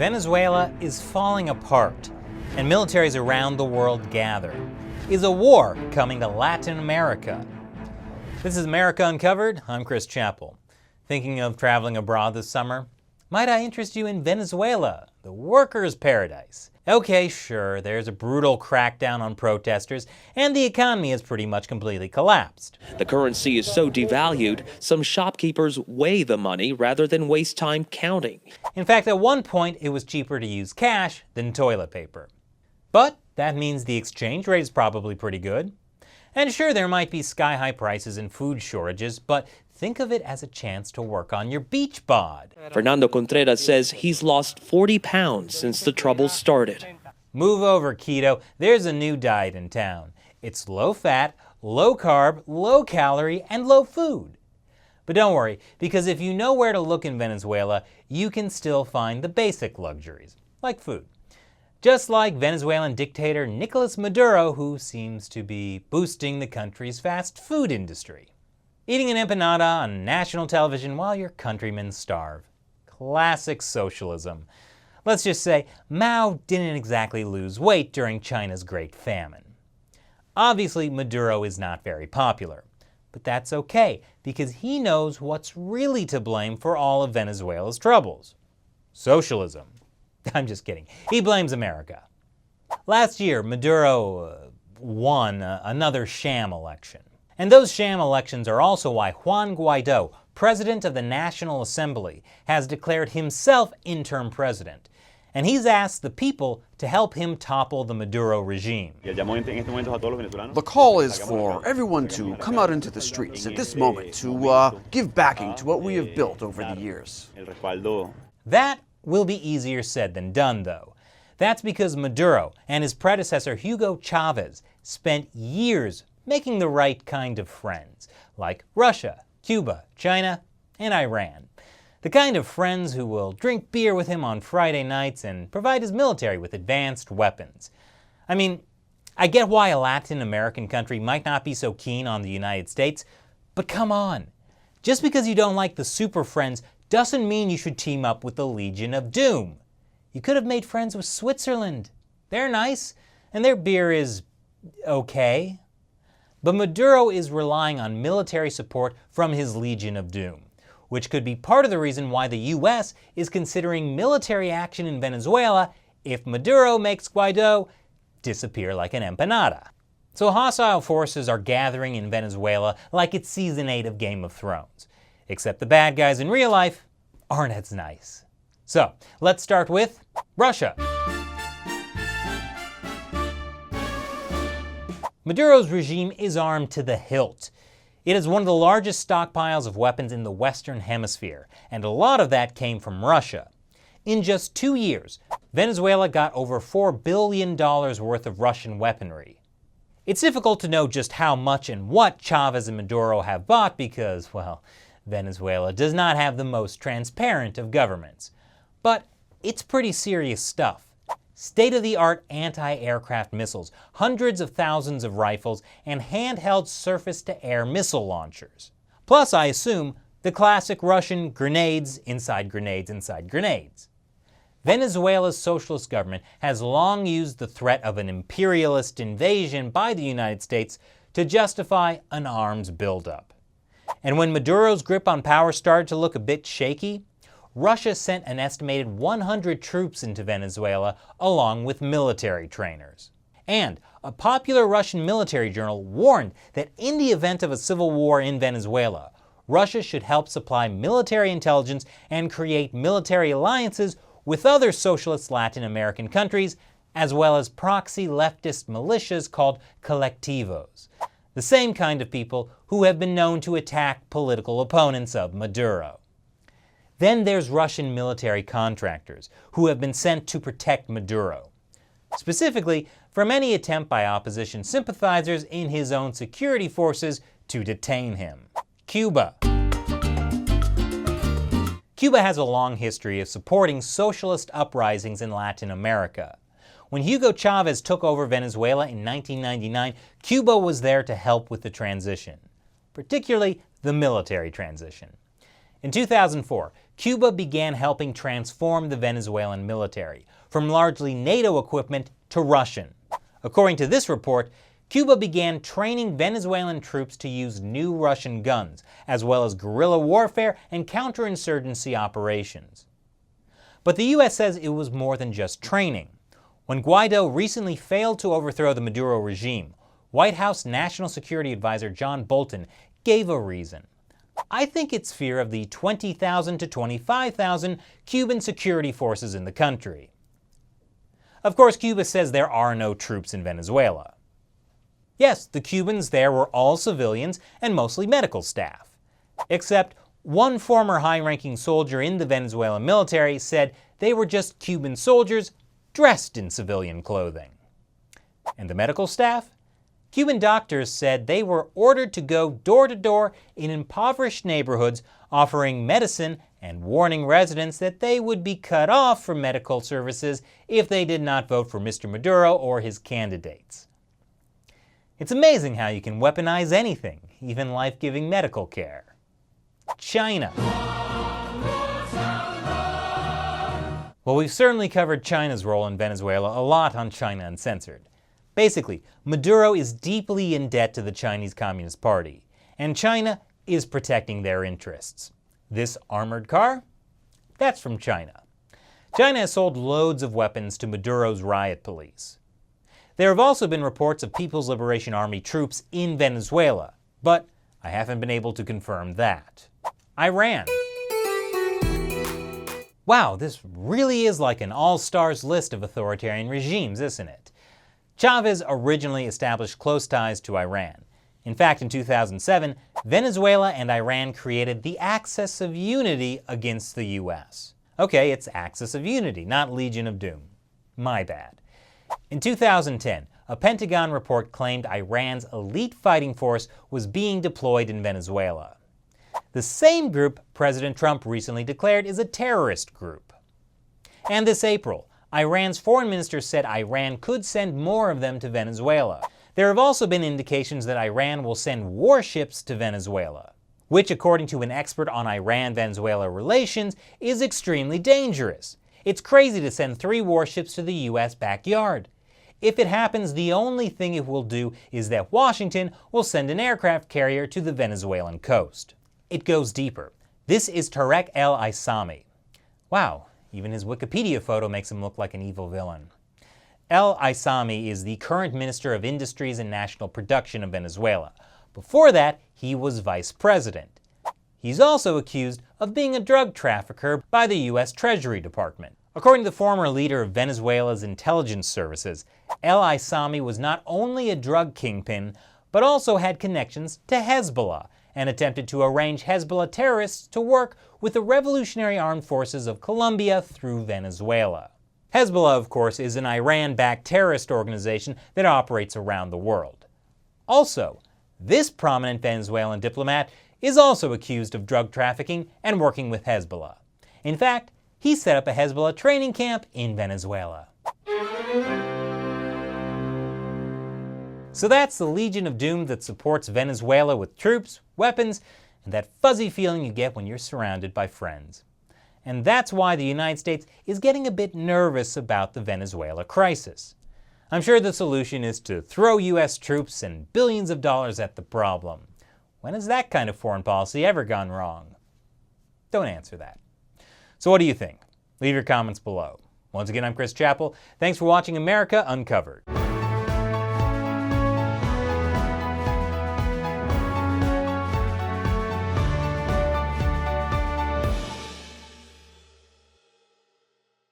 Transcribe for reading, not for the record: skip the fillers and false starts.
Venezuela is falling apart, and militaries around the world gather. Is a war coming to Latin America? This is America Uncovered. I'm Chris Chappell. Thinking of traveling abroad this summer? Might I interest you in Venezuela, the workers' paradise? Okay, sure, there's a brutal crackdown on protesters, and the economy has pretty much completely collapsed. The currency is so devalued, some shopkeepers weigh the money rather than waste time counting. In fact, at one point, it was cheaper to use cash than toilet paper. But that means the exchange rate is probably pretty good. And sure, there might be sky-high prices and food shortages, but think of it as a chance to work on your beach bod. Fernando Contreras says he's lost 40 pounds since the troubles started. Move over, keto. There's a new diet in town. It's low-fat, low-carb, low-calorie, and low food. But don't worry, because if you know where to look in Venezuela, you can still find the basic luxuries, like food. Just like Venezuelan dictator Nicolas Maduro, who seems to be boosting the country's fast food industry. Eating an empanada on national television while your countrymen starve. Classic socialism. Let's just say Mao didn't exactly lose weight during China's Great Famine. Obviously, Maduro is not very popular. But that's okay, because he knows what's really to blame for all of Venezuela's troubles. Socialism. I'm just kidding. He blames America. Last year, Maduro won another sham election. And those sham elections are also why Juan Guaido, president of the National Assembly, has declared himself interim president. And he's asked the people to help him topple the Maduro regime. The call is for everyone to come out into the streets at this moment to give backing to what we have built over the years. That will be easier said than done, though. That's because Maduro and his predecessor Hugo Chavez spent years making the right kind of friends, like Russia, Cuba, China, and Iran. The kind of friends who will drink beer with him on Friday nights and provide his military with advanced weapons. I mean, I get why a Latin American country might not be so keen on the United States, but come on. Just because you don't like the super friends doesn't mean you should team up with the Legion of Doom. You could have made friends with Switzerland. They're nice, and their beer is okay. But Maduro is relying on military support from his Legion of Doom, which could be part of the reason why the US is considering military action in Venezuela if Maduro makes Guaido disappear like an empanada. So hostile forces are gathering in Venezuela like it's season 8 of Game of Thrones. Except the bad guys in real life aren't as nice. So, let's start with Russia. Maduro's regime is armed to the hilt. It has one of the largest stockpiles of weapons in the Western Hemisphere, and a lot of that came from Russia. In just 2 years, Venezuela got over $4 billion worth of Russian weaponry. It's difficult to know just how much and what Chavez and Maduro have bought because, well, Venezuela does not have the most transparent of governments. But it's pretty serious stuff. State-of-the-art anti-aircraft missiles, hundreds of thousands of rifles, and handheld surface-to-air missile launchers. Plus, I assume, the classic Russian grenades inside grenades inside grenades. Venezuela's socialist government has long used the threat of an imperialist invasion by the United States to justify an arms buildup. And when Maduro's grip on power started to look a bit shaky, Russia sent an estimated 100 troops into Venezuela along with military trainers. And a popular Russian military journal warned that in the event of a civil war in Venezuela, Russia should help supply military intelligence and create military alliances with other socialist Latin American countries, as well as proxy leftist militias called colectivos. The same kind of people who have been known to attack political opponents of Maduro. Then there's Russian military contractors who have been sent to protect Maduro, specifically from any attempt by opposition sympathizers in his own security forces to detain him. Cuba. Cuba has a long history of supporting socialist uprisings in Latin America. When Hugo Chavez took over Venezuela in 1999, Cuba was there to help with the transition, particularly the military transition. In 2004, Cuba began helping transform the Venezuelan military, from largely NATO equipment to Russian. According to this report, Cuba began training Venezuelan troops to use new Russian guns, as well as guerrilla warfare and counterinsurgency operations. But the U.S. says it was more than just training. When Guaido recently failed to overthrow the Maduro regime, White House National Security Advisor John Bolton gave a reason. I think it's fear of the 20,000 to 25,000 Cuban security forces in the country. Of course, Cuba says there are no troops in Venezuela. Yes, the Cubans there were all civilians and mostly medical staff. Except one former high-ranking soldier in the Venezuelan military said they were just Cuban soldiers dressed in civilian clothing. And the medical staff? Cuban doctors said they were ordered to go door to door in impoverished neighborhoods offering medicine and warning residents that they would be cut off from medical services if they did not vote for Mr. Maduro or his candidates. It's amazing how you can weaponize anything, even life-giving medical care. China. Well, we've certainly covered China's role in Venezuela a lot on China Uncensored. Basically, Maduro is deeply in debt to the Chinese Communist Party, and China is protecting their interests. This armored car? That's from China. China has sold loads of weapons to Maduro's riot police. There have also been reports of People's Liberation Army troops in Venezuela, but I haven't been able to confirm that. Iran. Wow, this really is like an all-stars list of authoritarian regimes, isn't it? Chavez originally established close ties to Iran. In fact, in 2007, Venezuela and Iran created the Axis of Unity against the US. Okay, it's Axis of Unity, not Legion of Doom. My bad. In 2010, a Pentagon report claimed Iran's elite fighting force was being deployed in Venezuela. The same group President Trump recently declared is a terrorist group. And this April, Iran's foreign minister said Iran could send more of them to Venezuela. There have also been indications that Iran will send warships to Venezuela, which, according to an expert on Iran-Venezuela relations, is extremely dangerous. It's crazy to send 3 warships to the US backyard. If it happens, the only thing it will do is that Washington will send an aircraft carrier to the Venezuelan coast. It goes deeper. This is Tarek el-Aissami. Wow, even his Wikipedia photo makes him look like an evil villain. El-Aissami is the current Minister of Industries and National Production of Venezuela. Before that, he was vice president. He's also accused of being a drug trafficker by the U.S. Treasury Department. According to the former leader of Venezuela's intelligence services, el-Aissami was not only a drug kingpin, but also had connections to Hezbollah and attempted to arrange Hezbollah terrorists to work with the Revolutionary Armed Forces of Colombia through Venezuela. Hezbollah, of course, is an Iran-backed terrorist organization that operates around the world. Also, this prominent Venezuelan diplomat is also accused of drug trafficking and working with Hezbollah. In fact, he set up a Hezbollah training camp in Venezuela. So that's the Legion of Doom that supports Venezuela with troops, weapons, and that fuzzy feeling you get when you're surrounded by friends. And that's why the United States is getting a bit nervous about the Venezuela crisis. I'm sure the solution is to throw US troops and billions of dollars at the problem. When has that kind of foreign policy ever gone wrong? Don't answer that. So what do you think? Leave your comments below. Once again, I'm Chris Chappell. Thanks for watching America Uncovered.